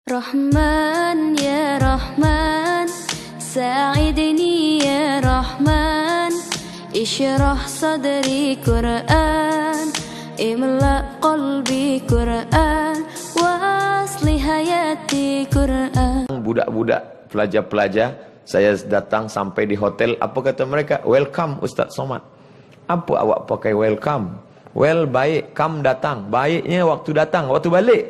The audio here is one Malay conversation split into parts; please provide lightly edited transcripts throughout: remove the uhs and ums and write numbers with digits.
Rahman ya Rahman, sa'idni ya Rahman, ishrah sadri Quran, imla qalbi Quran, wa asli hayati Quran. Budak-budak, pelajar-pelajar, saya datang sampai di hotel, apa kata mereka? Welcome Ustaz Somad. Apa awak pakai welcome? Well, baik, come datang. Baiknya waktu datang, waktu balik.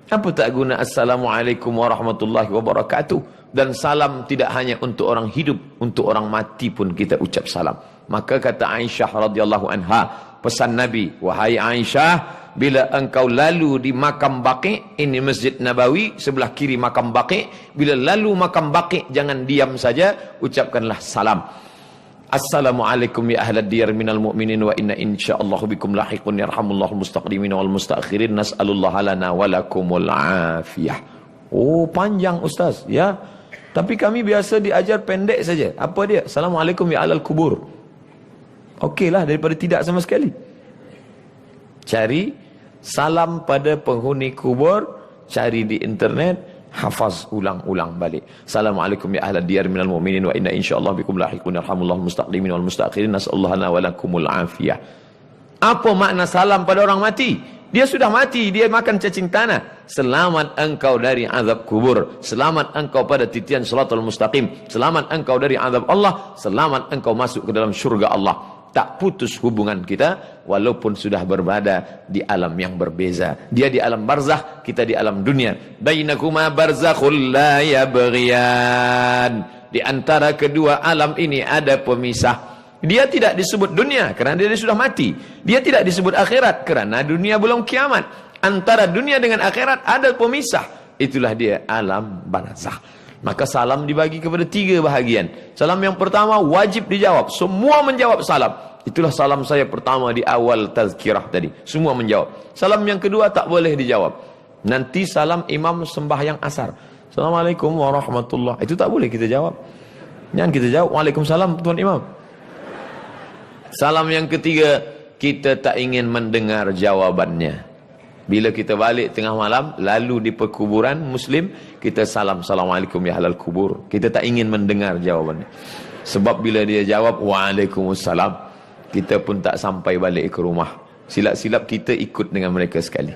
Apa tak guna Assalamualaikum warahmatullahi wabarakatuh. Dan salam tidak hanya untuk orang hidup, untuk orang mati pun kita ucap salam. Maka kata Aisyah radhiyallahu anha, pesan Nabi, wahai Aisyah, bila engkau lalu di makam Baqi', ini Masjid Nabawi, sebelah kiri makam Baqi', bila lalu makam Baqi', jangan diam saja, ucapkanlah salam. Assalamualaikum ya ahlad diyar minal mu'minin wa inna insyaallah bikum lahiqun yarhamullahu mustaqdimin wal mustakhirin nas'alullaha lana walakumul afiyah. Oh, panjang Ustaz, ya. Tapi kami biasa diajar pendek saja. Apa dia? Assalamualaikum ya ahlal kubur. Okeylah daripada tidak sama sekali. Cari salam pada penghuni kubur, cari di internet, hafaz ulang-ulang balik. Assalamualaikum ya ahlad diyar minal mu'minin wa inna insyaallah bikum lahiqun yarhamullahu mustaqdimin wal mustakhirin nas'alullaha lana walakumul afiyah. Apa makna salam pada orang mati? Dia sudah mati, dia makan cacing tanah. Selamat engkau dari azab kubur, selamat engkau pada titian shiratal mustaqim, selamat engkau dari azab Allah, selamat engkau masuk ke dalam syurga Allah. Tak putus hubungan kita walaupun sudah berada di alam yang berbeza. Dia di alam barzakh, kita di alam dunia. Bainakuma barzakhul la yabghiyan. Di antara kedua alam ini ada pemisah. Dia tidak disebut dunia kerana dia sudah mati. Dia tidak disebut akhirat kerana dunia belum kiamat. Antara dunia dengan akhirat ada pemisah. Itulah dia alam barzakh. Maka salam dibagi kepada 3 bahagian. Salam yang pertama wajib dijawab. Semua menjawab salam. Itulah salam saya pertama di awal tazkirah tadi. Semua menjawab. Salam yang kedua tak boleh dijawab. Nanti salam imam sembahyang asar. Assalamualaikum warahmatullahi. Itu tak boleh kita jawab. Jangan kita jawab. Waalaikumsalam tuan imam. Salam yang ketiga, kita tak ingin mendengar jawabannya. Bila kita balik tengah malam, lalu di perkuburan Muslim, kita salam, Assalamualaikum ya ahlal kubur. Kita tak ingin mendengar jawabannya. Sebab bila dia jawab, Waalaikumsalam, kita pun tak sampai balik ke rumah. Silap-silap kita ikut dengan mereka sekali.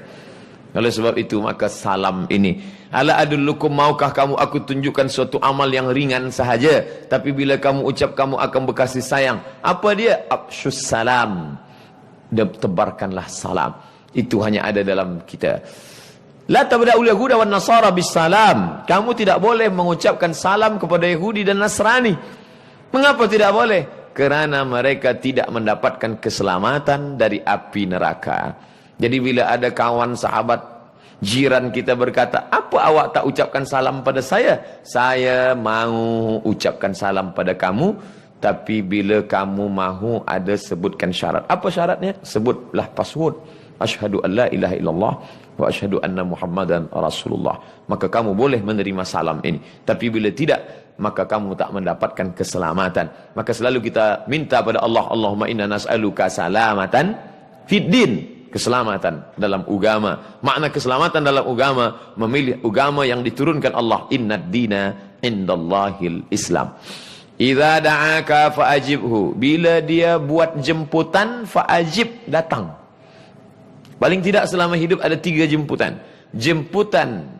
Oleh sebab itu, maka salam ini. Ala adullukum, maukah kamu aku tunjukkan suatu amal yang ringan sahaja. Tapi bila kamu ucap, kamu akan berkasih sayang. Apa dia? Afshus salam. Tebarkanlah salam. Itu hanya ada dalam kita. La tabda'ul yahuda wan nasara bis salam. Kamu tidak boleh mengucapkan salam kepada Yahudi dan Nasrani. Mengapa tidak boleh? Kerana mereka tidak mendapatkan keselamatan dari api neraka. Jadi bila ada kawan sahabat jiran kita berkata, apa awak tak ucapkan salam pada saya? Saya mahu ucapkan salam pada kamu, tapi bila kamu mahu ada sebutkan syarat. Apa syaratnya? Sebutlah password. Asyhadu an la ilaha illallah wa asyhadu anna Muhammadan Rasulullah. Maka kamu boleh menerima salam ini. Tapi bila tidak, maka kamu tak mendapatkan keselamatan. Maka selalu kita minta pada Allah, Allahumma inna nas'aluka salamatan fid din. Keselamatan dalam agama. Makna keselamatan dalam agama, memilih agama yang diturunkan Allah. Innad dina indallahil Islam. Idza da'aka fa'ajibhu. Bila dia buat jemputan, fa'ajib, datang. Paling tidak selama hidup ada 3 jemputan. Jemputan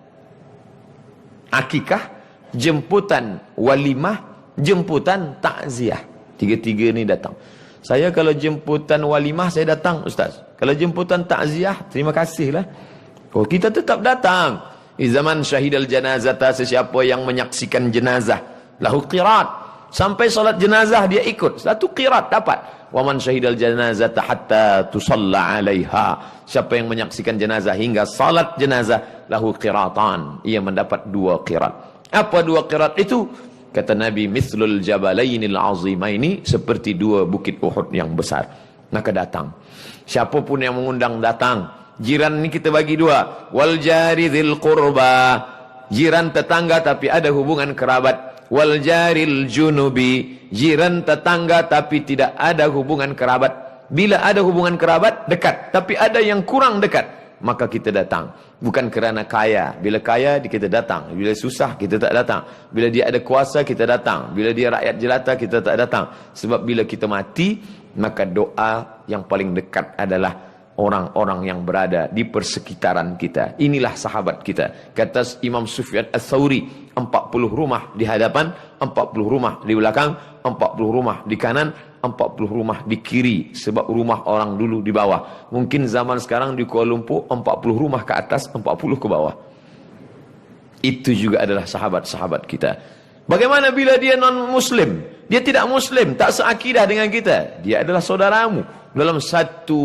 akikah, jemputan walimah, jemputan takziah. 3-3 ni datang. Saya kalau jemputan walimah saya datang Ustaz. Kalau jemputan takziah, terima kasihlah. Oh, kita tetap datang. Di zaman syahidal janazata, sesiapa yang menyaksikan jenazah, lahu qirat. Sampai solat jenazah dia ikut. Satu qirat dapat. Wa man syahidal janazata hatta tusalla 'alaiha. Siapa yang menyaksikan jenazah hingga salat jenazah, lahu qiratan. Ia mendapat 2 qirat. Apa 2 qirat itu? Kata Nabi, mithlul jabalainil azimaini, seperti 2 bukit Uhud yang besar. Maka datang. Siapapun yang mengundang datang. Jiran ini kita bagi 2. Wal jari dzil qurba. Jiran tetangga tapi ada hubungan kerabat. Wal jaril junubi. Jiran tetangga tapi tidak ada hubungan kerabat. Bila ada hubungan kerabat, dekat. Tapi ada yang kurang dekat. maka kita datang. Bukan kerana kaya. Bila kaya, kita datang. Bila susah, kita tak datang. Bila dia ada kuasa, kita datang. Bila dia rakyat jelata, kita tak datang. Sebab bila kita mati, maka doa yang paling dekat adalah orang-orang yang berada di persekitaran kita. Inilah sahabat kita. Kata Imam Sufyan Ats-Tsauri, 40 rumah di hadapan, 40 rumah di belakang, 40 rumah di kanan, 40 rumah di kiri. Sebab rumah orang dulu di bawah. Mungkin zaman sekarang di Kuala Lumpur 40 rumah ke atas, 40 ke bawah. Itu juga adalah sahabat-sahabat kita. Bagaimana bila dia non-muslim? Dia tidak muslim, tak seakidah dengan kita. Dia adalah saudaramu dalam satu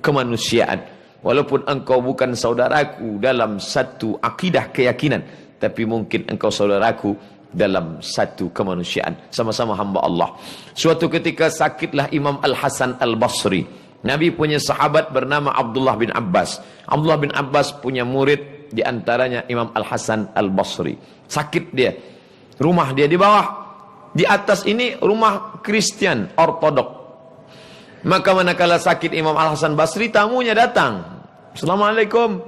kemanusiaan. Walaupun engkau bukan saudaraku dalam satu akidah keyakinan, tapi mungkin engkau saudaraku dalam satu kemanusiaan. Sama-sama hamba Allah. Suatu ketika sakitlah Imam Al-Hasan Al-Basri. Nabi punya sahabat bernama Abdullah bin Abbas. Abdullah bin Abbas punya murid, di antaranya Imam Al-Hasan Al-Basri. Sakit dia. Rumah dia di bawah. Di atas ini rumah Kristian Ortodok. Maka manakala sakit Imam Al-Hasan Basri, tamunya datang. Assalamualaikum.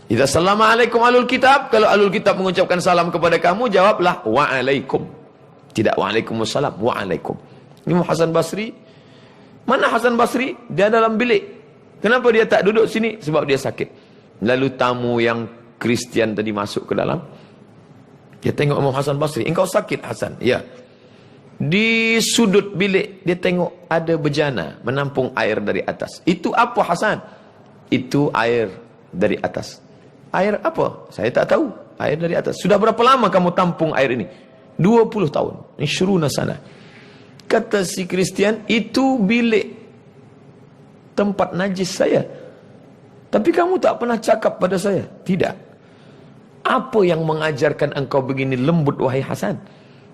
Idza assalamualaikum alul kitab. Kalau alul kitab mengucapkan salam kepada kamu, jawablah waalaikum. Tidak waalaikumsalam, waalaikum. Imam Hasan Basri. Mana Hasan Basri? Dia dalam bilik. Kenapa dia tak duduk sini? Sebab dia sakit. Lalu tamu yang Kristian tadi masuk ke dalam. Dia tengok Imam Hasan Basri. Engkau sakit, Hasan? Ya. Di sudut bilik dia tengok ada bejana menampung air dari atas. Itu apa, Hasan? Itu air dari atas. Air apa? Saya tak tahu. Air dari atas. Sudah berapa lama kamu tampung air ini? 20 tahun. Ishruna sana. Kata si Kristian, itu bilik tempat najis saya. Tapi kamu tak pernah cakap pada saya. Tidak. Apa yang mengajarkan engkau begini lembut, wahai Hasan?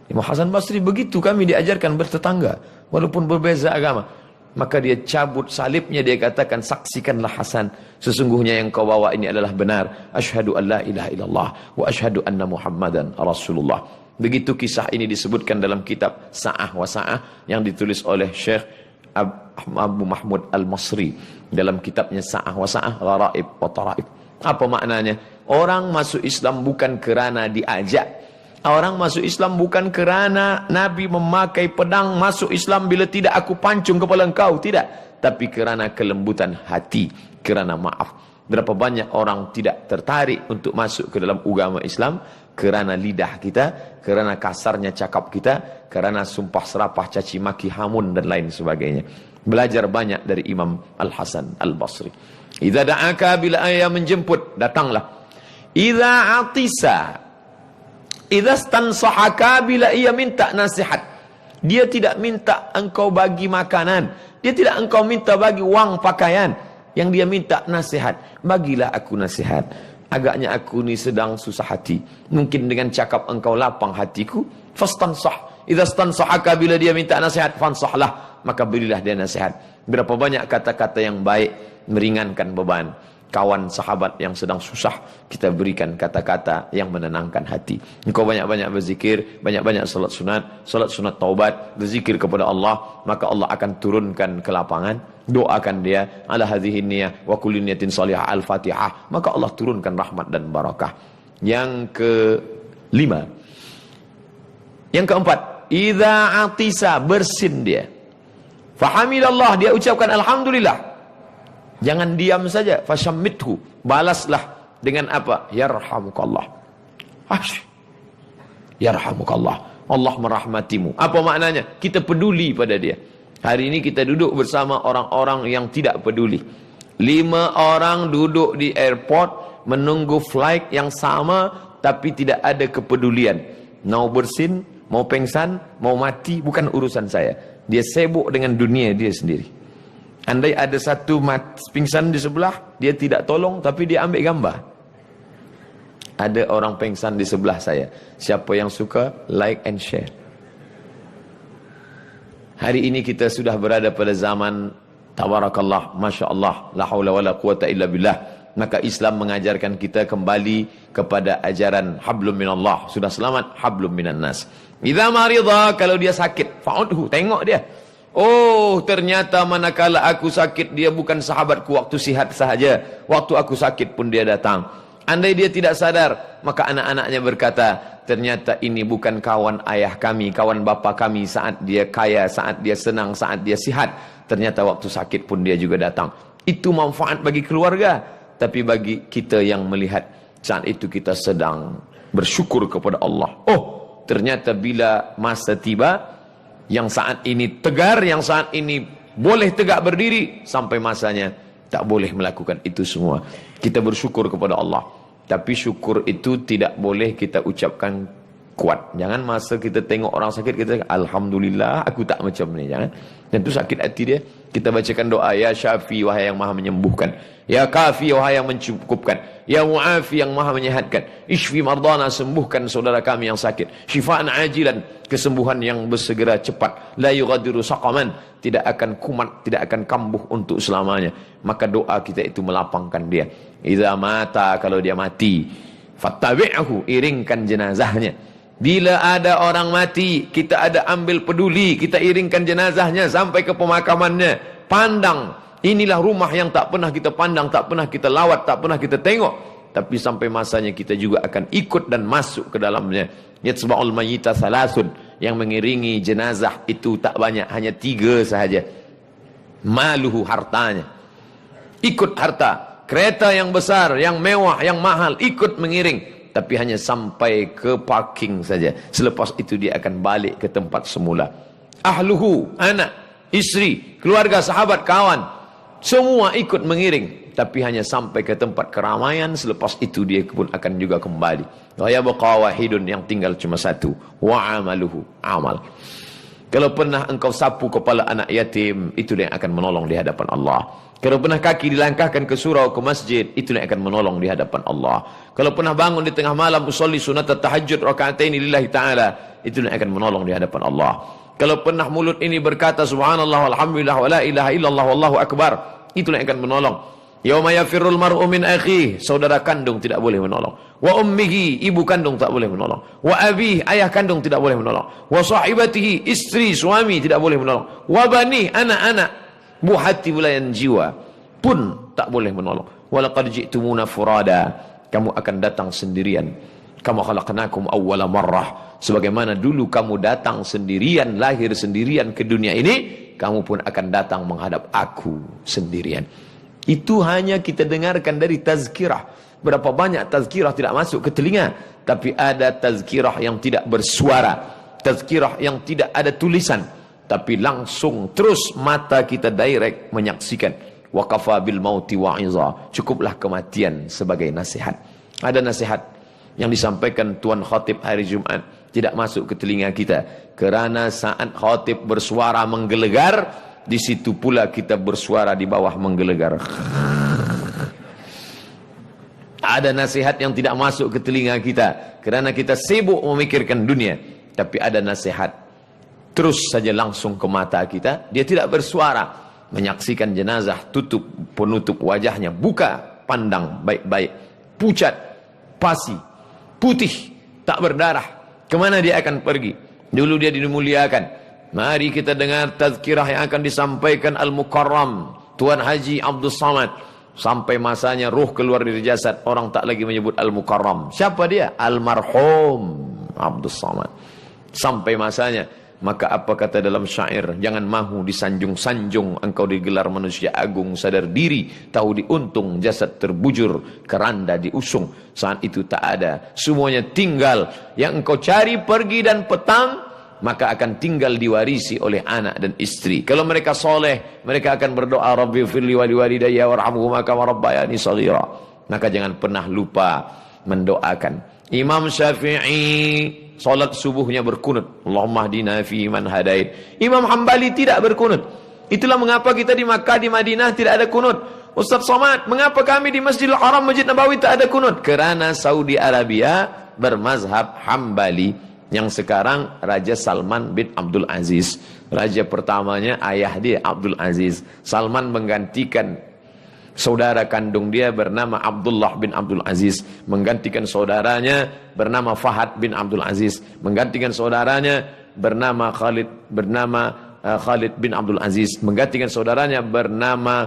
Imam Hasan Basri, begitu kami diajarkan bertetangga, walaupun berbeza agama. Maka dia cabut salibnya, dia katakan, saksikanlah Hasan, sesungguhnya yang kau bawa ini adalah benar. Asyhadu an la ilaha illallah wa asyhadu anna Muhammadan Rasulullah. Begitu kisah ini disebutkan dalam kitab Sa'ah wa Sa'ah yang ditulis oleh Syekh Abu Mahmud Al-Masri dalam kitabnya Sa'ah wa Sa'ah, Gharaib wa Taraib. Apa maknanya? Orang masuk Islam bukan kerana diajak. Orang masuk Islam bukan kerana Nabi memakai pedang masuk Islam, bila tidak aku pancung kepala engkau. Tidak. Tapi kerana kelembutan hati, kerana maaf. Berapa banyak orang tidak tertarik untuk masuk ke dalam agama Islam kerana lidah kita, kerana kasarnya cakap kita, kerana sumpah serapah, caci maki, hamun dan lain sebagainya. Belajar banyak dari Imam Al-Hasan Al-Basri. Idza da'aka, bila ayah menjemput, datanglah. Idza atisa, idza stansahaka, bila ia minta nasihat. Dia tidak minta engkau bagi makanan, dia tidak engkau minta bagi wang pakaian. Yang dia minta nasihat. Bagilah aku nasihat. Agaknya aku ni sedang susah hati. Mungkin dengan cakap engkau lapang hatiku. Fastansah. Idza stansahaka, bila dia minta nasihat, fansahlah, maka berilah dia nasihat. Berapa banyak kata-kata yang baik meringankan beban. Kawan sahabat yang sedang susah, kita berikan kata-kata yang menenangkan hati. Engkau banyak-banyak berzikir, banyak-banyak salat sunat taubat, berzikir kepada Allah, maka Allah akan turunkan ke lapangan. Doakan dia, ala hadhihi niyah wa kulli niyatin salihah al-Fatihah, maka Allah turunkan rahmat dan barakah. Yang kelima. Yang keempat, idza atisa, bersin dia. Fahamidallah, dia ucapkan alhamdulillah. Jangan diam saja. Fashammithu, balaslah dengan apa? Yarhamukallah. Yarhamukallah. Allah merahmatimu. Apa maknanya? Kita peduli pada dia. Hari ini kita duduk bersama orang-orang yang tidak peduli. 5 orang duduk di airport menunggu flight yang sama, tapi tidak ada kepedulian. Mau bersin, mau pengsan, mau mati, bukan urusan saya. Dia sibuk dengan dunia dia sendiri. Andai ada satu pingsan di sebelah, dia tidak tolong, tapi dia ambil gambar. Ada orang pingsan di sebelah saya. Siapa yang suka, like and share. Hari ini kita sudah berada pada zaman tabarakallah, masya Allah, la haula wala quwata illa billah. Maka Islam mengajarkan kita kembali kepada ajaran hablum minallah. Sudah selamat, hablum minan nas. Idza marida, kalau dia sakit, fa'udhu, tengok dia. Oh, ternyata manakala aku sakit, dia bukan sahabatku waktu sihat sahaja. Waktu aku sakit pun dia datang. Andai dia tidak sadar, maka anak-anaknya berkata, ternyata ini bukan kawan ayah kami, kawan bapa kami saat dia kaya, saat dia senang, saat dia sihat. Ternyata waktu sakit pun dia juga datang. Itu manfaat bagi keluarga. Tapi bagi kita yang melihat, saat itu kita sedang bersyukur kepada Allah. Oh, ternyata bila masa tiba, yang saat ini tegar, yang saat ini boleh tegak berdiri, sampai masanya tak boleh melakukan itu semua. Kita bersyukur kepada Allah. Tapi syukur itu tidak boleh kita ucapkan kuat. Jangan masa kita tengok orang sakit, kita alhamdulillah aku tak macam ni. Jangan. Dan itu sakit hati dia. Kita bacakan doa, ya Syafi, wahai yang maha menyembuhkan. Ya Kafi, wahai yang mencukupkan. Ya Mu'afi, yang maha menyehatkan. Ishfi mardana, sembuhkan saudara kami yang sakit. Syifaan ajilan, kesembuhan yang bersegera cepat. La yughadiru saqaman, tidak akan kumat, tidak akan kambuh untuk selamanya. Maka doa kita itu melapangkan dia. Iza mata, kalau dia mati, fattabi'ahu, iringkan jenazahnya. Bila ada orang mati, kita ada ambil peduli, kita iringkan jenazahnya sampai ke pemakamannya. Pandang, inilah rumah yang tak pernah kita pandang, tak pernah kita lawat, tak pernah kita tengok. Tapi sampai masanya kita juga akan ikut dan masuk ke dalamnya. Yatsba'ul mayyita salasun, yang mengiringi jenazah itu tak banyak, hanya 3 sahaja. Maluhu, hartanya. Ikut harta, kereta yang besar, yang mewah, yang mahal, ikut mengiring. Tapi hanya sampai ke parking saja. Selepas itu dia akan balik ke tempat semula. Ahluhu, anak, isteri, keluarga, sahabat, kawan, semua ikut mengiring. Tapi hanya sampai ke tempat keramaian. Selepas itu dia pun akan juga kembali. Wa yabqa wahidun, yang tinggal cuma satu. Wa amaluhu, amal. Kalau pernah engkau sapu kepala anak yatim, itu yang akan menolong di hadapan Allah. Kalau pernah kaki dilangkahkan ke surau, ke masjid, itu yang akan menolong di hadapan Allah. Kalau pernah bangun di tengah malam usolli sunat tahajud raka'ataini lillahi ta'ala, itu yang akan menolong di hadapan Allah. Kalau pernah mulut ini berkata subhanallah walhamdulillah wa la ilaha illallah wallahu akbar, itu yang akan menolong. Yauma yafirrul mar'u min akhihi, saudara kandung tidak boleh menolong. Wa ummihi, ibu kandung tak boleh menolong. Wa abihi, ayah kandung tidak boleh menolong. Wa sahibatihi, istri, suami tidak boleh menolong. Wa bani, anak-anak, buah hati belayan jiwa pun tak boleh menolong. Walaqad ji'tumuna furada, kamu akan datang sendirian. Kama khalaqnakum awwala marrah, sebagaimana dulu kamu datang sendirian, lahir sendirian ke dunia ini, kamu pun akan datang menghadap aku sendirian. Itu hanya kita dengarkan dari tazkirah. Berapa banyak tazkirah tidak masuk ke telinga, tapi ada tazkirah yang tidak bersuara, tazkirah yang tidak ada tulisan, tapi langsung terus mata kita direct menyaksikan. Wa kafa bil mauti wa'iza, cukuplah kematian sebagai nasihat. Ada nasihat yang disampaikan Tuan Khatib hari Jumat, tidak masuk ke telinga kita, kerana saat Khatib bersuara menggelegar, di situ pula kita bersuara di bawah menggelegar. Ada nasihat yang tidak masuk ke telinga kita kerana kita sibuk memikirkan dunia, tapi ada nasihat terus saja langsung ke mata kita, dia tidak bersuara. Menyaksikan jenazah, tutup penutup wajahnya, buka, pandang baik-baik, pucat, pasi, putih, tak berdarah. Kemana dia akan pergi? Dulu dia dimuliakan. Mari kita dengar tazkirah yang akan disampaikan Al-Mukarram Tuan Haji Abdul Samad. Sampai masanya ruh keluar dari jasad, orang tak lagi menyebut Al-Mukarram. Siapa dia? Almarhum Abdul Samad. Sampai masanya, maka apa kata dalam syair, jangan mahu disanjung-sanjung, engkau digelar manusia agung, sadar diri, tahu diuntung, jasad terbujur, keranda diusung. Saat itu tak ada, semuanya tinggal. Yang engkau cari pergi dan petang, maka akan tinggal diwarisi oleh anak dan istri. Kalau mereka soleh, mereka akan berdoa, Rabbi firli wali walidayya warhamhuma kama rabbayani shaghira. Maka jangan pernah lupa mendoakan. Imam Syafi'i salat subuhnya berkunut, Allahumma hdina fi man hadait. Imam Hambali tidak berkunut. Itulah mengapa kita di Makkah, di Madinah tidak ada kunut. Ustaz Somad, mengapa kami di Masjidil Haram, Masjid Nabawi tak ada kunut? Kerana Saudi Arabia bermazhab Hambali. Yang sekarang Raja Salman bin Abdul Aziz, raja pertamanya ayah dia Abdul Aziz. Salman menggantikan saudara kandung dia bernama Abdullah bin Abdul Aziz, menggantikan saudaranya bernama Fahad bin Abdul Aziz, menggantikan saudaranya bernama Khalid, bernama Khalid bin Abdul Aziz, menggantikan saudaranya bernama,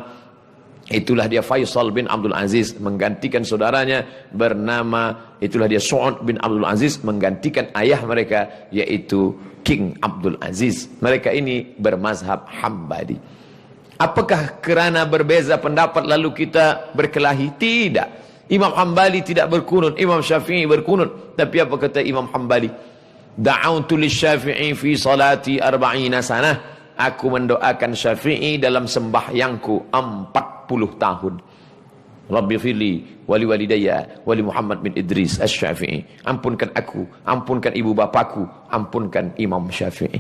itulah dia Faisal bin Abdul Aziz, menggantikan saudaranya bernama, itulah dia Su'ud bin Abdul Aziz, menggantikan ayah mereka yaitu King Abdul Aziz. Mereka ini bermazhab Hambali. Apakah kerana berbeza pendapat lalu kita berkelahi? Tidak. Imam Hambali tidak berkunut, Imam Syafi'i berkunut. Tapi apa kata Imam Hambali? Da'autu lisyafi'i fi salati 40 sanah. Aku mendoakan Syafi'i dalam sembahyangku 40 tahun. Rabbi fili wali walidayya wali Muhammad bin Idris Asy-Syafi'i. Ampunkan aku, ampunkan ibu bapaku, ampunkan Imam Syafi'i.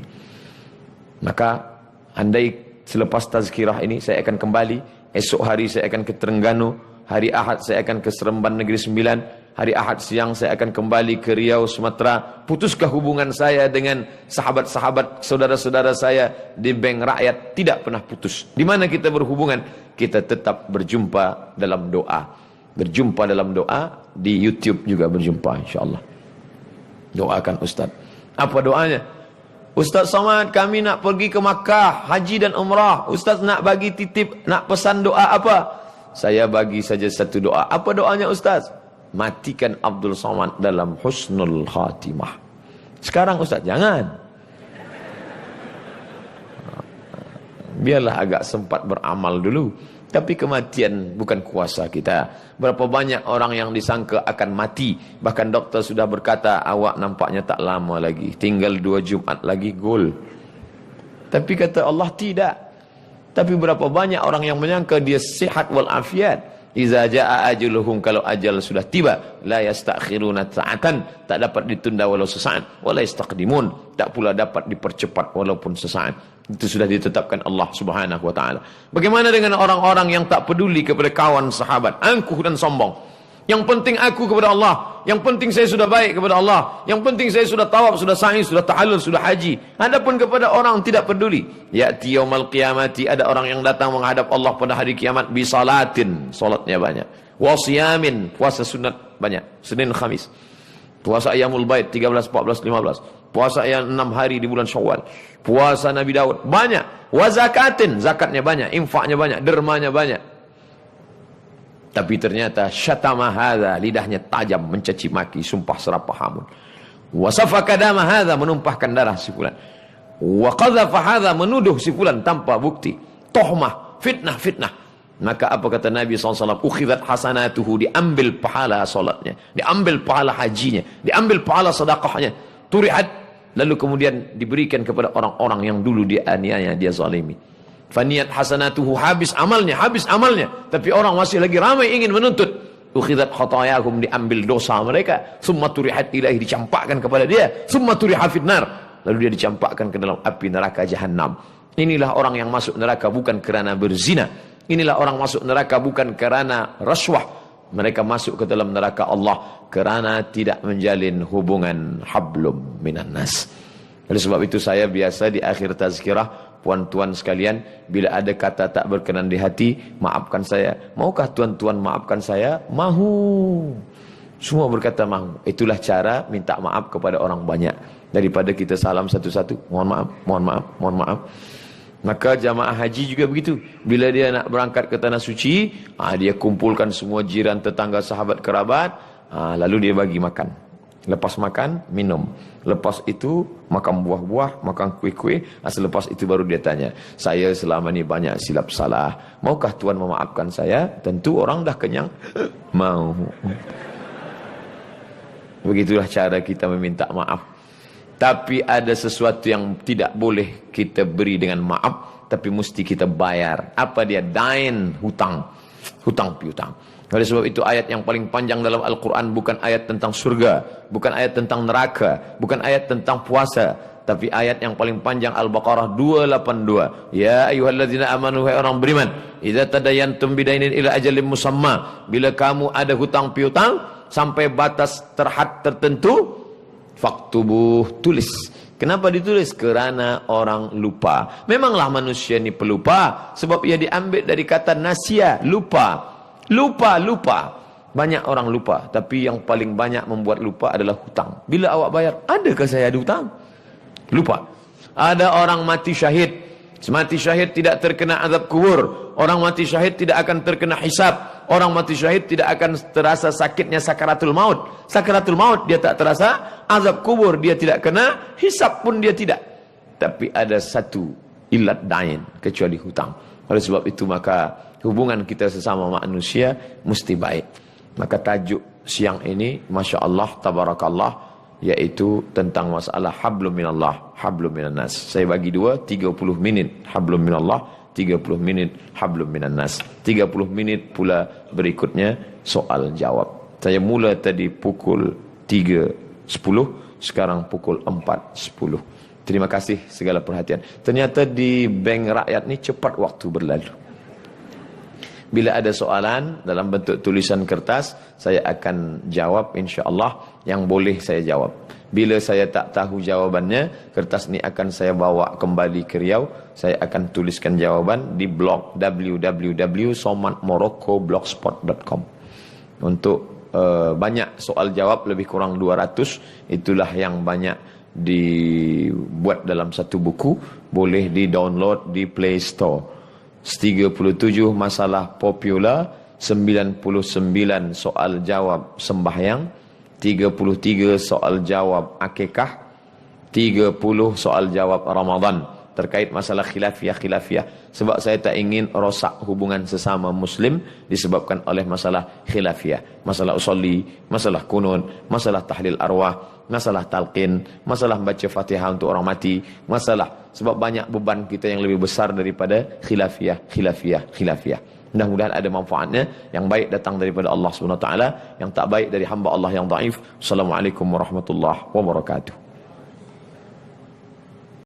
Maka andai selepas tazkirah ini saya akan kembali, esok hari saya akan ke Terengganu, hari Ahad saya akan ke Seremban Negeri Sembilan, hari Ahad siang saya akan kembali ke Riau, Sumatera. Putuskah hubungan saya dengan sahabat-sahabat, saudara-saudara saya di Bank Rakyat? Tidak pernah putus. Di mana kita berhubungan? Kita tetap berjumpa dalam doa. Berjumpa dalam doa, di YouTube juga berjumpa insyaAllah. Doakan Ustaz. Apa doanya? Ustaz Somad, kami nak pergi ke Makkah, haji dan umrah. Ustaz nak bagi titip, nak pesan doa apa? Saya bagi saja satu doa. Apa doanya Ustaz? Matikan Abdul Somad dalam husnul khatimah. Sekarang Ustaz, jangan. Biarlah agak sempat beramal dulu. Tapi kematian bukan kuasa kita. Berapa banyak orang yang disangka akan mati. Bahkan doktor sudah berkata, awak nampaknya tak lama lagi. Tinggal 2 Jumat lagi, gol. Tapi kata Allah, tidak. Tapi berapa banyak orang yang menyangka dia sihat walafiat. Iza jaa ajaluhum, kalau ajal sudah tiba, la yastakhiruna sa'atan, tak dapat ditunda walau sesaat, wala yastaqdimun, tak pula dapat dipercepat walaupun sesaat. Itu sudah ditetapkan Allah Subhanahu wa taala. Bagaimana dengan orang-orang yang tak peduli kepada kawan sahabat, angkuh dan sombong? Yang penting aku kepada Allah, yang penting saya sudah baik kepada Allah, yang penting saya sudah tawaf, sudah sa'i, sudah tahallul, sudah haji. Adapun kepada orang tidak peduli. Ya'ti yaumal qiyamati, ada orang yang datang menghadap Allah pada hari kiamat, bi salatin, salatnya banyak, wa siyamin, puasa sunat banyak, Senin Khamis, puasa Ayyamul Bait 13, 14, 15, puasa yang 6 hari di bulan Syawal, puasa Nabi Daud banyak, wa zakatin, zakatnya banyak, infaknya banyak, dermanya banyak. Tapi ternyata syatama hadza, lidahnya tajam mencaci maki, sumpah serapah hamun. Wa safaka dama hadza, menumpahkan darah si fulan. Wa qadhafa hadza, menuduh si fulan tanpa bukti. Tuhmah, fitnah. Maka apa kata Nabi SAW? Ukhidhat hasanatuhu, diambil pahala salatnya, diambil pahala hajinya, diambil pahala sedekahnya. Turihat, lalu kemudian diberikan kepada orang-orang yang dulu dia aniaya, dia zalimi. Faniyat hasanatuhu, habis amalnya. Tapi orang masih lagi ramai ingin menuntut. Ukhidat khatayahum, diambil dosa mereka. Summa turihat ilahi, dicampakkan kepada dia. Summa turiha fitnar, lalu dia dicampakkan ke dalam api neraka Jahannam. Inilah orang yang masuk neraka bukan kerana berzina. Inilah orang masuk neraka bukan kerana rasuah. Mereka masuk ke dalam neraka Allah kerana tidak menjalin hubungan hablum minan nas. Oleh sebab itu saya biasa di akhir tazkirah, puan-tuan sekalian, bila ada kata tak berkenan di hati, maafkan saya. Maukah tuan-tuan maafkan saya? Mahu. Semua berkata mahu. Itulah cara minta maaf kepada orang banyak. Daripada kita salam satu-satu, mohon maaf. Maka jamaah haji juga begitu. Bila dia nak berangkat ke tanah suci, dia kumpulkan semua jiran, tetangga, sahabat, kerabat, lalu dia bagi makan. Lepas makan, minum. Lepas itu, makan buah-buah, makan kuih-kuih. Selepas itu baru dia tanya, saya selama ni banyak silap salah. Maukah Tuan memaafkan saya? Tentu orang dah kenyang. Mau. Begitulah cara kita meminta maaf. Tapi ada sesuatu yang tidak boleh kita beri dengan maaf, tapi mesti kita bayar. Apa dia? Dain, hutang. Hutang piutang. Oleh sebab itu ayat yang paling panjang dalam Al-Quran bukan ayat tentang surga, bukan ayat tentang neraka, bukan ayat tentang puasa, tapi ayat yang paling panjang Al-Baqarah 282. Ya ayyuhalladzina amanu, hai orang beriman, idza tadayantum bidainin ila ajalin musamma, bila kamu ada hutang piutang sampai batas terhad tertentu, faktubuh, tulis. Kenapa ditulis? Kerana orang lupa. Memanglah manusia ini pelupa, sebab ia diambil dari kata nasia, lupa. Lupa. Banyak orang lupa, tapi yang paling banyak membuat lupa adalah hutang. Bila awak bayar, adakah saya ada hutang? Lupa. Ada orang mati syahid, Mati syahid tidak terkena azab kubur. Orang mati syahid tidak akan terkena hisab. Orang mati syahid tidak akan terasa sakitnya sakaratul maut. Sakaratul maut dia tak terasa, azab kubur dia tidak kena, hisab pun dia tidak. Tapi ada satu ilat dain, kecuali hutang. Oleh sebab itu maka hubungan kita sesama manusia mesti baik. Maka tajuk siang ini, Masya Allah, Tabarakallah, yaitu tentang masalah hablum minallah, hablum minannas. Saya bagi dua, 30 minit hablum minallah, 30 minit hablum minannas. 30 minit pula berikutnya soal jawab. Saya mula tadi pukul 3.10, sekarang pukul 4.10. Terima kasih segala perhatian. Ternyata di bank rakyat ni cepat waktu berlalu. Bila ada soalan dalam bentuk tulisan kertas, saya akan jawab insya-Allah yang boleh saya jawab. Bila saya tak tahu jawabannya, kertas ni akan saya bawa kembali ke Riau. Saya akan tuliskan jawaban di blog www.somatmoroccoblogspot.com. Untuk banyak soal jawab, lebih kurang 200. Itulah yang banyak dibuat dalam satu buku. Boleh di-download di Play Store. 37 masalah popular, 99 soal jawab sembahyang, 33 soal jawab akikah, 30 soal jawab Ramadan terkait masalah khilafiyah. Sebab saya tak ingin rosak hubungan sesama Muslim disebabkan oleh masalah khilafiyah, masalah usolli, masalah kunun, masalah tahlil arwah, masalah talqin, masalah baca Fatihah untuk orang mati, masalah sebab banyak beban kita yang lebih besar daripada khilafiyah. Mudah-mudahan ada manfaatnya. Yang baik datang daripada Allah SWT, yang tak baik dari hamba Allah yang dhaif. Assalamualaikum warahmatullahi wabarakatuh.